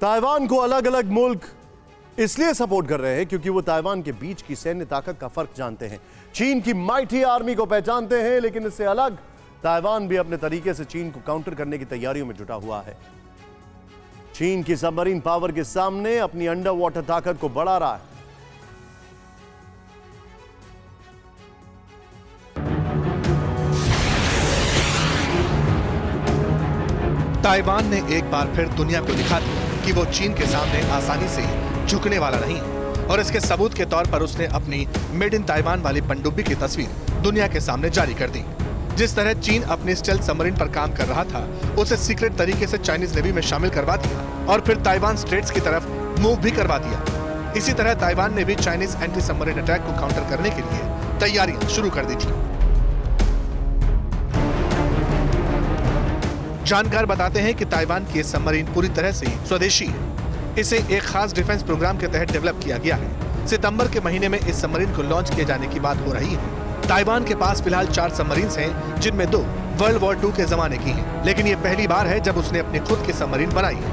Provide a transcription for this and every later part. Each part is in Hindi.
ताइवान को अलग अलग मुल्क इसलिए सपोर्ट कर रहे हैं क्योंकि वो ताइवान के बीच की सैन्य ताकत का फर्क जानते हैं। चीन की माइटी आर्मी को पहचानते हैं, लेकिन इससे अलग ताइवान भी अपने तरीके से चीन को काउंटर करने की तैयारियों में जुटा हुआ है। चीन की सबमरीन पावर के सामने अपनी अंडर वाटर ताकत को बढ़ा रहा है। ताइवान ने एक बार फिर दुनिया को दिखा दिया कि वो चीन के सामने आसानी से झुकने वाला नहीं, और इसके सबूत के तौर पर उसने अपनी मेड इन ताइवान वाली पनडुब्बी की तस्वीर दुनिया के सामने जारी कर दी। जिस तरह चीन अपनी स्टेल्थ सबमरीन पर काम कर रहा था, उसे सीक्रेट तरीके से चाइनीज नेवी में शामिल करवा दिया और फिर ताइवान स्ट्रेट्स की तरफ मूव भी करवा दिया। इसी तरह ताइवान ने भी चाइनीज एंटी सबमरीन अटैक को काउंटर करने के लिए तैयारियां शुरू कर दी थी। जानकार बताते हैं कि ताइवान की सबमरीन पूरी तरह से स्वदेशी है। इसे एक खास डिफेंस प्रोग्राम के तहत डेवलप किया गया है। सितंबर के महीने में इस सबमरीन को लॉन्च किए जाने की बात हो रही है। ताइवान के पास फिलहाल 4 सबमरीन्स हैं, जिनमें 2 वर्ल्ड वॉर 2 के जमाने की हैं, लेकिन ये पहली बार है जब उसने अपनी खुद की सबमरीन बनाई है।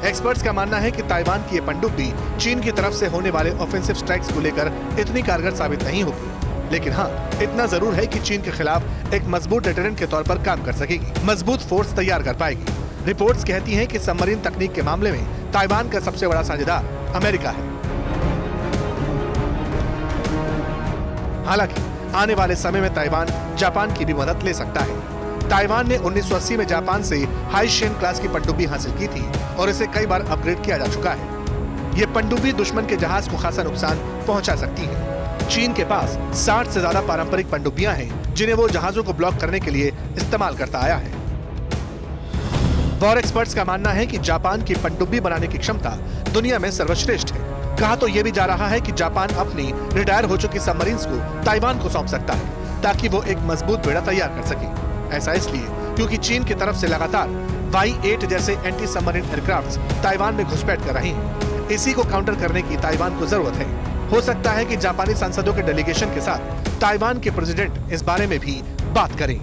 एक्सपर्ट्स का मानना है कि ताइवान की ये पनडुब्बी चीन की तरफ से होने वाले ऑफेंसिव स्ट्राइक्स को लेकर इतनी कारगर साबित नहीं होगी, लेकिन हाँ, इतना जरूर है कि चीन के खिलाफ एक मजबूत डिटरेंट के तौर पर काम कर सकेगी, मजबूत फोर्स तैयार कर पाएगी। रिपोर्ट्स कहती हैं कि सबमरीन तकनीक के मामले में ताइवान का सबसे बड़ा साझेदार अमेरिका है। हालांकि आने वाले समय में ताइवान जापान की भी मदद ले सकता है। ताइवान ने 1980 में जापान से हाईशेन क्लास की पनडुब्बी हासिल की थी और इसे कई बार अपग्रेड किया जा चुका है। ये पनडुब्बी दुश्मन के जहाज को खासा नुकसान पहुंचा सकती है। चीन के पास 60 से ज्यादा पारंपरिक पनडुब्बियां हैं, जिन्हें वो जहाजों को ब्लॉक करने के लिए इस्तेमाल करता आया है। वॉर एक्सपर्ट्स का मानना है कि जापान की पनडुब्बी बनाने की क्षमता दुनिया में सर्वश्रेष्ठ है। कहा तो ये भी जा रहा है कि जापान अपनी रिटायर हो चुकी सबमरीन्स को ताइवान को सौंप सकता है, ताकि वो एक मजबूत बेड़ा तैयार कर सके। ऐसा इसलिए क्योंकि चीन की तरफ से लगातार Y-8 जैसे एंटी सबमरीन एयरक्राफ्ट्स ताइवान में घुसपैठ कर रही हैं। इसी को काउंटर करने की ताइवान को जरूरत है। हो सकता है कि जापानी सांसदों के डेलीगेशन के साथ ताइवान के प्रेसिडेंट इस बारे में भी बात करें।